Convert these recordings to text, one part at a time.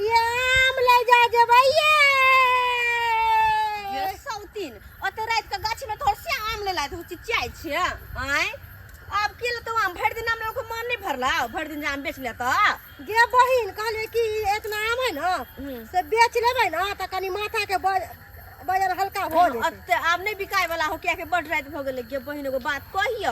ये आम ले जा जे भैया ये सौतीन ओते रात के गाछ में थोड़ से आम ले लात हो चिचियाई छे आय अब के तो आम भर दिन हम लोग को मन नहीं भरला भर दिन आम बेच ले तो गे बहिन कहले कि इतना आम है ना से बेच लेबै ना त कनी माथा के वजन हल्का हो जेतै। अते आम नहीं बिकाय वाला हो क्या के बड़ रात भ गेले गे बहिन एगो बात कहियो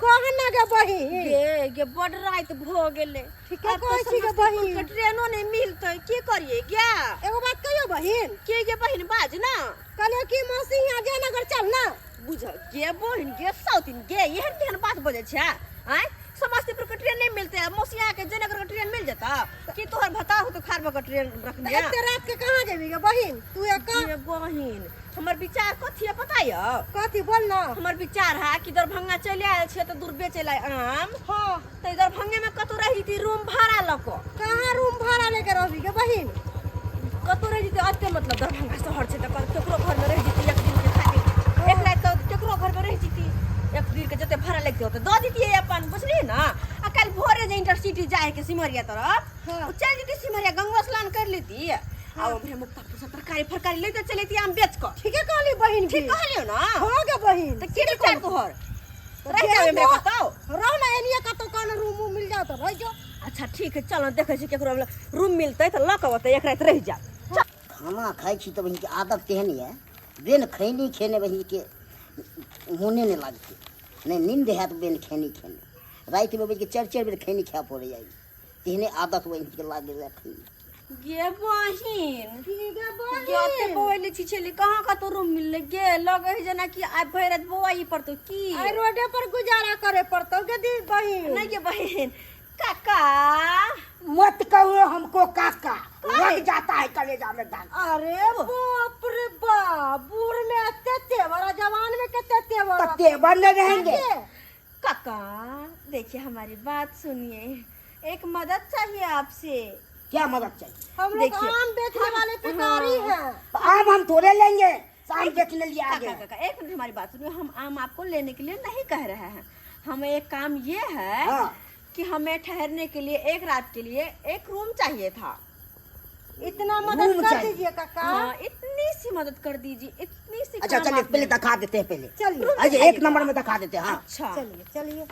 कहन ना गे बहिन गे बड़ रात भ गेले ठीक है कहै छी गे बहिन ट्रेनो नहीं मिलतै की करिए क्या एगो बात कहियो बहिन के गे बहिन बाज ना कहले कि मौसी यहाँ जयनगर चल ना बुझ गे बहिन गे सौतीन गे एहन केहन बात बोले छे आय समस्तीपुर के ट्रेन नहीं मिलते मोसिया के जयनगर के ट्रेन मिल जाता कि तोहर बताओ तो खारबा का ट्रेन रखने एते रात के कहां जेबी गे बहिन तू एक गे बहिन हमर विचार कथी है पता है कथी बोल ना हमर विचार है कि दरभंगा चले आयल छे तो दूर बेचे ला आम हां तो दरभंगे में कतो रही थी रूम भाड़ा लको कहां रूम भाड़ा लेके रहबी गे बहिन कतो रही थी अते मतलब दरभंगा शहर छे त केकरो घर में रह जीती एक दिन के खातिर एक रात तो केकरो घर में रह जीती एक दिन के जते भाड़ा लगते होते दो दीती अपन बुझली ना आ कल भोरे जे इंटरसिटी जाए के सिमरिया तरफ उ चल जीती सिमरिया गंगा स्नान कर लेती आ ओमरे मुक्तापुर से तरकारी फरकारी लेते चलेती आम बेच को ठीक है कहली बहिन ठीक कहलियो ना हो गे बहिन त के विचार तोहर रह जावे मेरे बताओ रह ना एनिया कतो कौन रूम मिल जाओ तो रह जाओ। अच्छा ठीक है चलो देखे छी केकरो रूम मिलते त लक होते एक रात रह जा खाना खाई छी तो बहिन के आदत केहन है बेन खैनी खेने बहिन के होने नहीं लगती नहीं नींद है तो बेन खैनी खेने रात में बहिन के चार बेर खैनी खा पड़े जाए तेहने आदत बहिन के लागे रखी गे बहिन गे बहिन केते बोले छी छली कहां का तो रूम मिल गे लगे है जना कि आ भैरत बोआई पर तो की आई रोडे पर गुजारा करे पड़तो गे दी बहिन नहीं गे बहिन काका मत कहो हमको काका लग जाता है कलेजा में दाग। अरे बाप रे बाप बूढ़ में इतने तेवर जवान में कितने तेवर तो तेवर न रहेंगे काका देखिए हमारी बात सुनिए एक मदद चाहिए आपसे क्या मदद चाहिए हम लोग आम बेचने वाले भिखारी हैं तो आम थोड़े लेंगे शाम बेचने लिए आगे काका काका एक मिनट हमारी बात सुनिए हम आम आपको लेने के लिए नहीं कह रहे हैं हमें एक काम ये है कि हमें ठहरने के लिए एक रात के लिए एक रूम चाहिए था इतना मदद कर दीजिए काका हाँ इतनी सी मदद कर दीजिए इतनी सी अच्छा चलिए पहले दिखा देते हैं पहले चलिए अजय एक नंबर में दिखा देते हैं हाँ अच्छा चलिए चलिए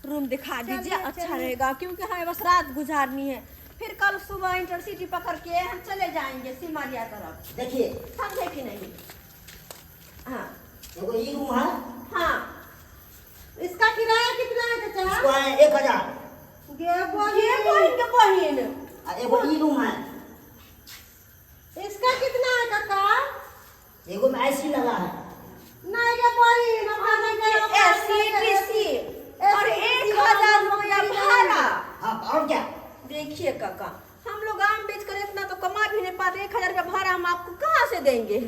रूम दिखा दीजिए चलिए, अच्छा चलिए। रहेगा क्योंकि हमें बस रात गुजारनी है फिर कल सुबह इंटरसिटी पकड़ के हम चले जाएंगे सिमरिया तरफ देखिए समझे कि नहीं हाँ देखो ये रूम है हाँ इसका किराया कितना है चाचा इसको है 1000 गे ये बहिन बहन के बहन और एगो ई रूम है इसका कितना है काका एगो में ऐसी लगा है नहीं गे बहिन हमरा नहीं गए एसीटीसी और 1000 रुपया भाड़ा हाँ और क्या देखिए काका हम लोग आम बेच कर इतना तो कमा भी नहीं पाते 1000 रुपया भाड़ा हम आपको कहाँ से देंगे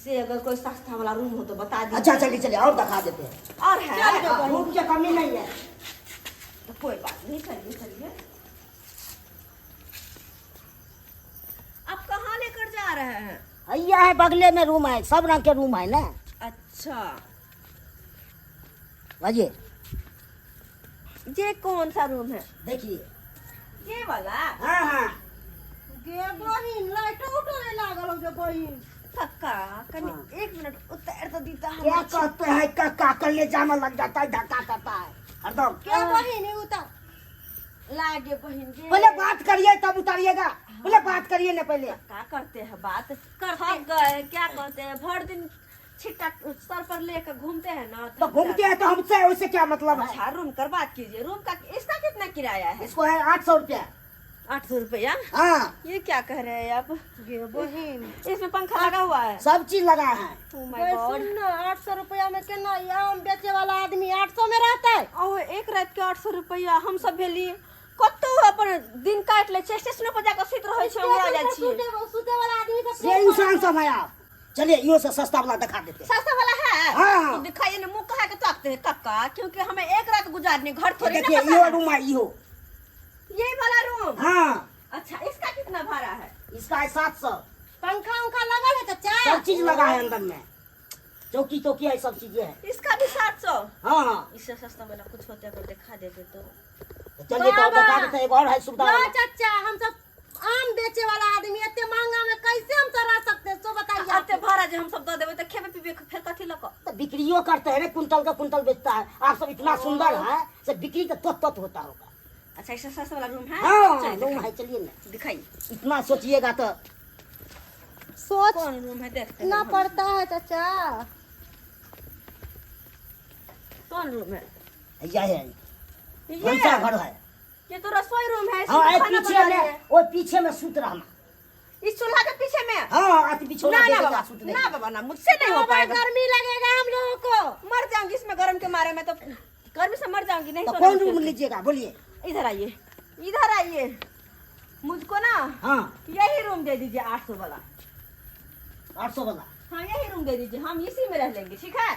से अगर कोई सस्ता वाला रूम हो तो बता दीजिए अच्छा चलिए चलिए और दिखा देते हैं और है रूम की कमी नहीं है तो कोई बात नहीं चलिए चलिए आप कहाँ लेकर जा रहे हैं भैया है बगले में रूम है सब रंग के रूम है ना अच्छा भैया ये कौन सा रूम है देखिए ये वाला हाँ हाँ गे बहिन लाइट उठो नहीं लागल हो गे बहिन काका कनी एक मिनट उतार तो दीता हम क्या कहते हैं काका कलेजा में लग जाता है धक्का करता है हरदम गे बहिन उतर लागे बहन जी पहले बात करिए तब उतारिएगा पहले बात करिए ना पहले क्या करते हैं बात थक गए क्या कहते हैं भर दिन छिट्टा सर पर लेकर घूमते हैं ना तो घूमते हैं तो हमसे उससे क्या मतलब है अच्छा रूम कर बात कीजिए रूम का इसका कितना किराया है इसको है 800 रुपया 800 रुपया हाँ ये क्या कह रहे हैं आप गे बहिन इसमें पंखा लगा हुआ है सब चीज लगा है Oh my God. सुन ना 800 रुपया में केना ये आम बेचे वाला आदमी 800 में रहता है और एक रात के 800 रुपया हम सब भेली कतो अपन दिन काट ले स्टेशन पर जाकर सुत रहे छै उड़ा जाय छी सुते वाला आदमी का ये इंसान सब है आप चलिए यो से सस्ता वाला दिखा देते हैं सस्ता वाला है हाँ। तो दिखाइए ना मुंह कहा के ताकते हैं काका क्योंकि हमें एक रात गुजारनी घर थोड़ी ना देखिए पता यो है। रूम है यो ये वाला रूम हाँ अच्छा इसका कितना भाड़ा है इसका है 700 पंखा उंखा लगा है चाचा सब चीज लगा है अंदर में चौकी तौकी है सब चीजें है इसका भी 700 हाँ इससे सस्ता वाला कुछ होते अगर दिखा देते तो चलिए तो बाबा। बता देते हैं, एक और है सुविधा ना वाला। चाचा हम सब आम बेचे वाला न देबे त खेबे पीबे फिर कथी लक तो बिक्रियो करते हैं ना, कुंटल का कुंटल बेचता है। आप सब इतना सुंदर है, सब बिक्री तो तोत होता होगा। अच्छा ऐसा सस्ता वाला रूम है? हाँ चलिए रूम है, चलिए ना। दिखाइए इतना सोचिएगा तो सोच कौन रूम है, देखते हैं ना हम। पड़ता है चाचा। कौन रूम है यह है, ये? कैसा घर है? ये तो रसोई रूम है, हाँ इसमें खाना पीछे बना में, रहे हैं। वो पीछे में सूत रहा। इस चूल्हा के पीछे में? हाँ अति बिछोना ना दे ना देगा बाबा, सूत ना देगा। बाबा ना, मुझसे नहीं हो बाबा, पाएगा। गर्मी लगेगा हम लोगों को। मर जाऊंगी इसमें गर्म के मारे में, तो गर्मी से मर जाऊंगी। नहीं तो सोना कौन मुझसे। रूम लीजिएगा बोलिए? इधर आइए, इधर आइए। मुझको ना हाँ यही रूम दे दीजिए 800 वाला। 800 वाला? हाँ यही रूम दे दीजिए, हम इसी में रह लेंगे, ठीक है?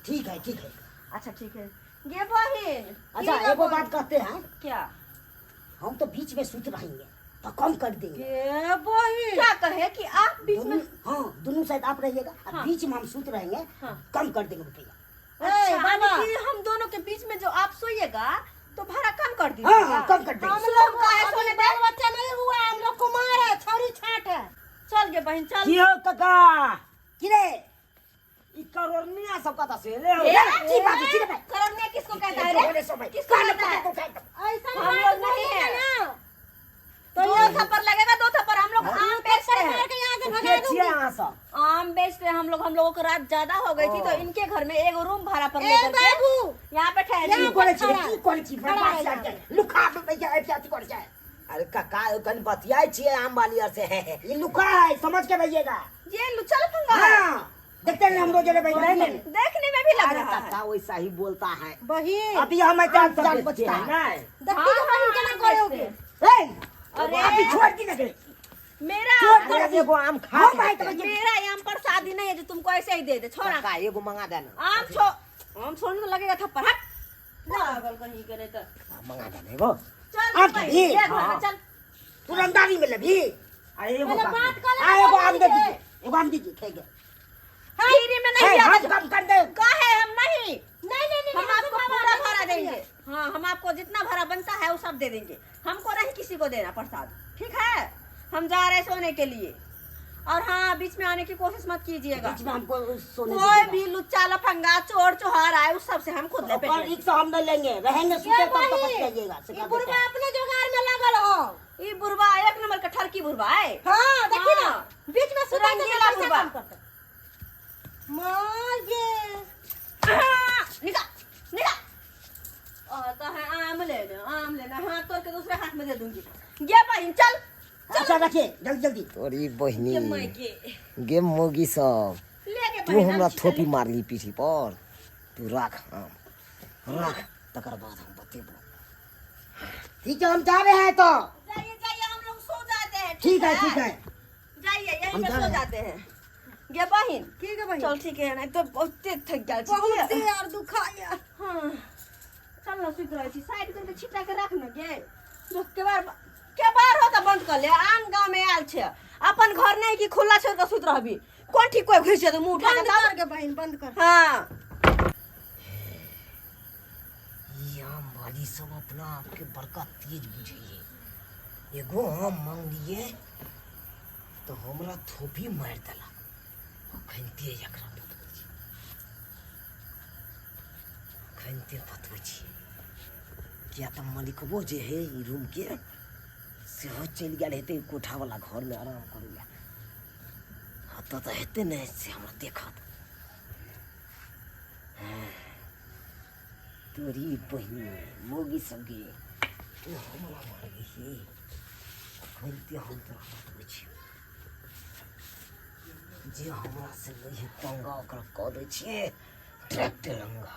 ठीक है ठीक है। अच्छा ठीक है। ये बहिन अच्छा ये एक बहिन। बात कहते हैं, क्या? हम तो बीच में सूत रहेंगे तो कम कर देंगे। ये बहिन क्या कहे कि आप बीच में? हाँ दोनों साइड आप रहिएगा, और हाँ। बीच में हम सूत रहेंगे। हाँ। कम कर देंगे रुपया। अच्छा बाबा। यानी कि हम दोनों के बीच में जो आप सोइएगा तो भाड़ा कम कर दीजिएगा। हाँ कम कर देंगे। हम लोग का सोने बाल बच्चा नहीं हुआ, हम लोग कुमार है, छौरी छाट है। चल गे बहन चल। कियो काका किरे ई करोड़निया सबका दस रे की बात है? किरे करने किसको कहता है होने रे? सो भाई किसको कहता है? ऐसा हम लोग नहीं है ना तो ये थप्पड़ लगेगा, 2 थप्पड़। हम लोग आम बेचते मार हैं, के यहाँ से भगा देखिए दूंगी। यहां सब आम बेचते हैं हम लोग। हम लोगों को रात ज्यादा हो गई थी तो इनके घर में एक रूम भाड़ा पर ए लेकर के बाबू, यहाँ पे ठहरी। यहाँ कोले पर खड़ा है। की कोले की खड़ा बर्बाद है से लुका भैया ऐसा की कोले जाए। अरे काका कन बतियाई छिए आम वाली से है ये लुका है, समझ के रहिएगा। ये लुचल फंगा है। हाँ देखते हैं हम रोज रे भाई नहीं देखने में भी लग अरे रहा है। काका वैसा ही बोलता है बहिन अभी हम क्या सब जान बेचते बचता हैं है ना। देखी तो बहिन केना करोगे। अरे। अभी छोड़ दी ना मेरा अरे एगो आम खा हाँ के भाई, देखते हैं। मेरा यहाँ पर शादी नहीं है जो तुमको ऐसे ही दे दे। छोड़ा काका एगो मंगा देना आम छोड़ने तो लगेगा थप्पड़। हट पागल कहीं करे तो। मंगा देना एगो। चल आप भाई, भी? ये घर में हाँ। चल। तुरंतारी में लगी। अरे एगो पहले बात कर ले, एगो बात आम दे कर ले। दीजिए, एगो आम दीजिए खेगे। फ्री में नहीं हाथ आता। कम कर दे। कहे हम नहीं, नहीं हम आपको पूरा भाड़ा देंगे। हाँ हम आपको जितना भाड़ा बनता है वो सब दे देंगे। हमको नहीं किसी को देना प्रसाद, ठीक है? हम जा रहे हैं सोने के लिए। और हाँ बीच में आने की कोशिश मत कीजिएगा। बीच में हमको सोने कोई दीजिएगा। भी लुच्चा लफंगा चोर चोहार आए उस सब से हम खुद ले और पेटेंगे। रिक्शा हम नहीं लेंगे, रहेंगे सूते तब तक बच जाइएगा। ये बुढ़वा अपने जुगाड़ में लगल हो। ये बुढ़वा एक नंबर का ठरकी बुढ़वा है। हाँ देखी ना, हाँ। बीच में सुता के रंगीला पैसा बुढ़वा। कम करता। माँ ये निकाल निकाल। आता है आम लेना हाथ तोड़ के दूसरे हाथ में दे दूंगी। ये बहन चल अच्छा रखिए जल्दी जल्दी। तोरी ये बहिनी मायके गे मोगी सब ले के तू बहन हमरा हम थोपी छिटल। मारली पीठी पर। तू राख आम राख, तकर बाद हम बतेबो। ठीक है हम जा रहे हैं तो। जाइए जाइए हम लोग सो जाते हैं। ठीक है ठीक है। जाइए यहीं हम पे जा सो रहे हैं। जाते हैं। ये बहन ठीक है बहिन। चल ठीक है नहीं तो बहुत थक गया बहुत से यार दुखाया। हाँ चल ना सुत रही थी साइड करके छिटा के रख न गे। जो के बार होता बंद कर ले। आन गांव में आयल छे अपन घर नहीं कि खुला छोड़ के सुत रहबी। कौन ठीक कोई घुस तो मुंह उठा के बंद दाब। कर के बहिन, बंद कर। हाँ ये आम वाली सब अपना आपके बड़का तेज बुझे। एगो आम मांग लिए तो हमरा थोपी मार देला। खनते एकरा बतबै छी, खनते बतबै छी। किया तऽ मालिकबो जे है ई रूम के सेहो चलि गेल हेतै कोठा वाला घर में आराम करै लए। हतऽ तऽ हेतै नहि से हमरा देखत। तोरी बहिनी मोगी सबके तू हमरा मारली हे। खनते हम तोरा बतबै छी, जे हमरा से नहीं पंगा ओकरा कह दै छियै ट्रैक्टर लंगा।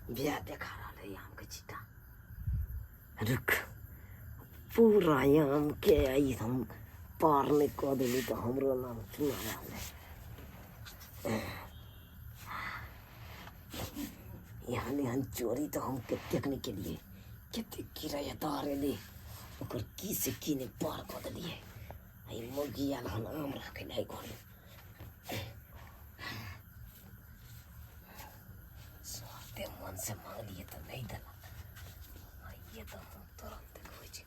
ब्याह देखा रहा है आम के चिट्टा। रुक पूरा आम के आई हम पार नहीं कह दिली तो हमरो नाम सुना रहा है। यहाँ यहाँ चोरी तो हम केतेक नहीं के लिए केते किराएदार एले ओकर की से की नहीं पार कह दिलिए। आई मुर्गी आल हन आम रखे नहीं घर में। स्वार्थे मन से मांग लिए तो नहीं देला। ये तो हम तुरंत देखो छी।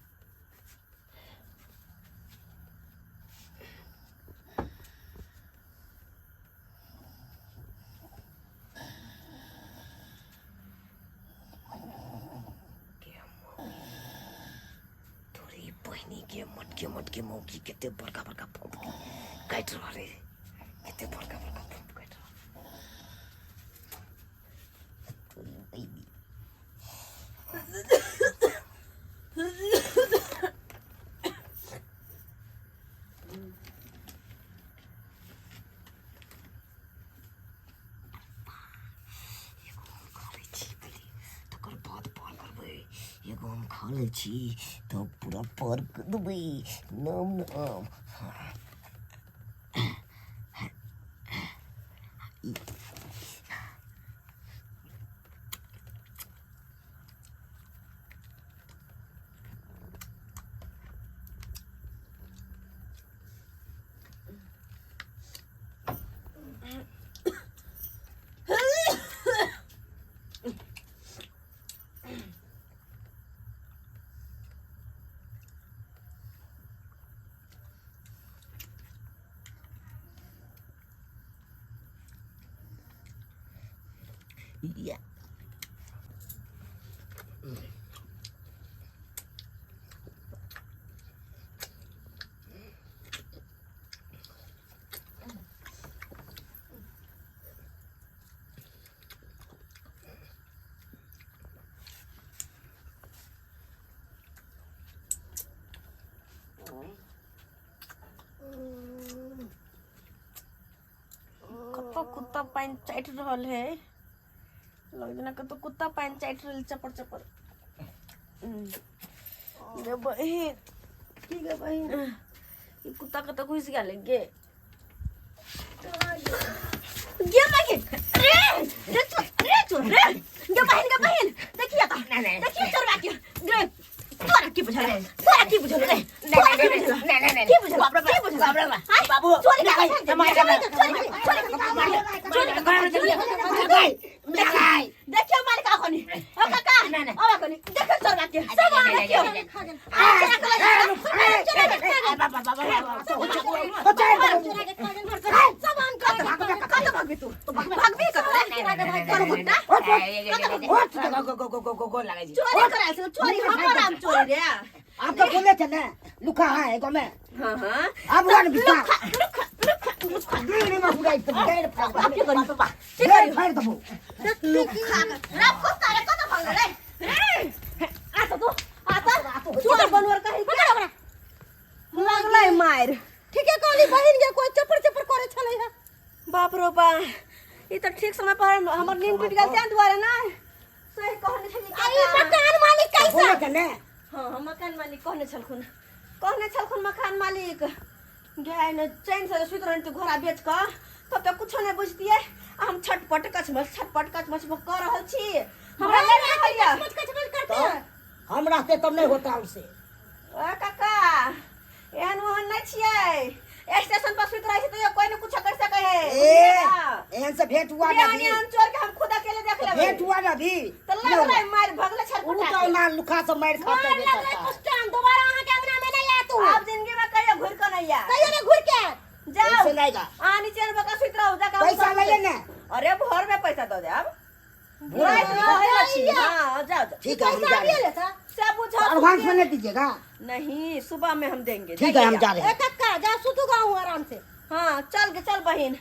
बहनी के मटके मटके मौकी केते बड़का बड़का फूट काट रहा रे केते बड़का बड़का फूट काट रहा एगो हम खा ले छी तो पूरा पर कर देबै नाम नाम Yeah. कतो कुत्ता पानी चाट रहल है लग जना कतो कुत्ता पानी चाट रहल चपर चपर गे बहिन की गे बहिन ये कुत्ता कतो घुस गेल गे गे मागे रे चोर गे बहिन देखिए तो देखिए चोर बाकी गे तोरा की बुझल रे की बुझल बाप रे बाबू चोरी देखियो मालिक आखनी ओ काका ओ काका देखियो चोर बाकी सब भागबी तू भागबी चोरी हमर नाम चोरी रे आप तो बोले थे ना लुका है को में हां हां अब वन बिस्ता लुका नहीं में हुआ एकदम डेढ़ फाड़ के करी पापा डेढ़ फाड़ दबो रात को तारे कत भाग रे आ तो चोर बनवर कहि के लगलै मार ठीक है कहली बहिन के कोई चपर चपर करे छले है बाप रो बा ई तो ठीक समय पर हमर नींद टूट गेल तैं दुआरे ना सही कहने छली आई मकान मालिक कैसा बोले थे ना हां हम मकान मालिक कहने छलखुन मकान मालिक गए न चैन से सुत रहन तो घोड़ा बेच क तो कुछ नहीं बुझतिए हम छटपट कचमच कर रहल छी हमरा ले खलिया कचमच करते हैं हम रहते तब नहीं होता हमसे ओ काका एहन ओहन नहीं छिए स्टेशन पर सुत रही छी तो कोई न कुछ कर सके है एहन से भेंट हुआ ना भी हम चोर के हम खुद अकेले देख लेबे भेंट हुआ ना भी तो लग रहा मार भगले छटपटा उनका ना लुका से मार खाते लग रहा कुछ टाइम दोबारा वहां के अंगना में नहीं आ तू अब जिंदगी में कहियो घुर के नहीं आ कहियो ना घुर के जाओ पैसे नहीं दा आ नीचे में का सुत रहो जा का पैसा ले ना अरे भोर में पैसा दो दे अब रात में है लक्ष्मी हां जाओ ठीक है हम जा रहे हैं सब बुझा एडवांस में नहीं दीजिएगा नहीं सुबह में हम देंगे ठीक है हम जा रहे हैं ए कक्का जा सुतू गाऊं आराम से हां चल बहिन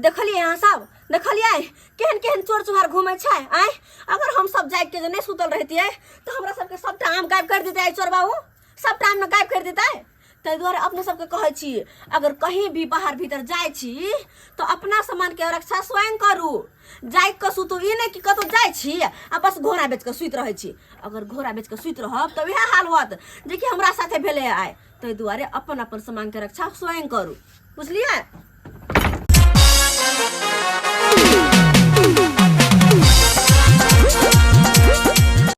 देखलिए यहाँ सब देखलिए केहन केहन चोर चुहार घूमे छै आय अगर हम सब जाग के जे नहीं सुतल रहतिए तो हमरा सबके सबटा आम गायब कर देते चोर बाबू सबटा आम गायब कर देते ताहि दुआरे अपने सबके कहै छी अगर कहीं भी बाहर भीतर जाय छी तो अपना सामान के रक्षा स्वयं करू जाग के सुतू ई नहीं कि कतौ जाय छी आ बस घोड़ा बेच के सुत रहै छी अगर घोड़ा बेच के सुत रहब तो वह हाल होत जे कि हमरा साथे भेले आय ताहि दुआरे अपन सामान के रक्षा स्वयं करू बुझलिए